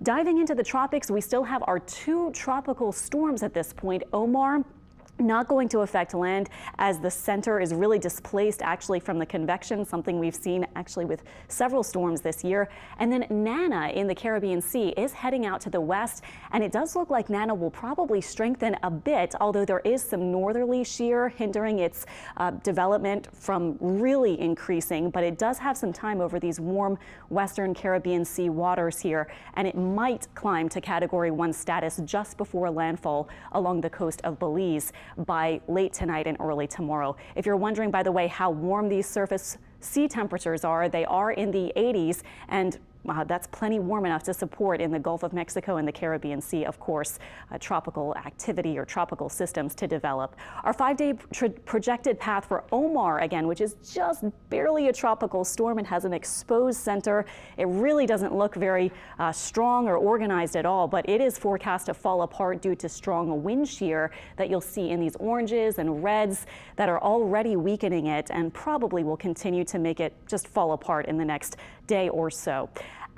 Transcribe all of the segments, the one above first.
Diving into the tropics, we still have our two tropical storms at this point. Omar, not going to affect land as the center is really displaced actually from the convection, something we've seen actually with several storms this year. And then Nana in the Caribbean Sea is heading out to the west, and it does look like Nana will probably strengthen a bit, although there is some northerly shear hindering its development from really increasing. But it does have some time over these warm western Caribbean Sea waters here, and it might climb to Category 1 status just before landfall along the coast of Belize by late tonight and early tomorrow. If you're wondering, by the way, how warm these surface sea temperatures are, they are in the 80s, and that's plenty warm enough to support in the Gulf of Mexico and the Caribbean Sea, of course, tropical activity or tropical systems to develop. Our 5-day projected path for Omar, again, which is just barely a tropical storm and has an exposed center. It really doesn't look very strong or organized at all, but it is forecast to fall apart due to strong wind shear that you'll see in these oranges and reds that are already weakening it and probably will continue to make it just fall apart in the next day or so.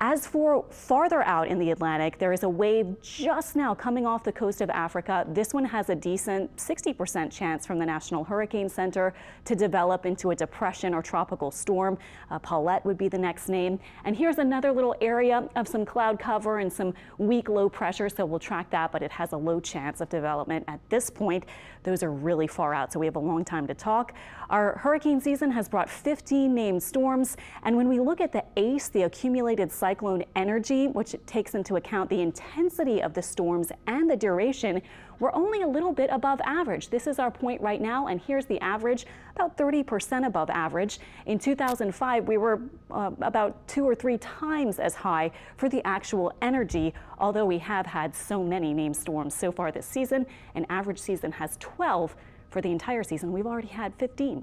As for farther out in the Atlantic, there is a wave just now coming off the coast of Africa. This one has a decent 60% chance from the National Hurricane Center to develop into a depression or tropical storm. Paulette would be the next name. And here's another little area of some cloud cover and some weak low pressure, so we'll track that, but it has a low chance of development at this point. Those are really far out, so we have a long time to talk. Our hurricane season has brought 15 named storms, and when we look at the ACE, the accumulated cyclone energy, which takes into account the intensity of the storms and the duration, we're only a little bit above average. This is our point right now, and here's the average, about 30% above average. In 2005, we were about 2 or 3 times as high for the actual energy, although we have had so many named storms so far this season. An average season has 12. For the entire season, we've already had 15.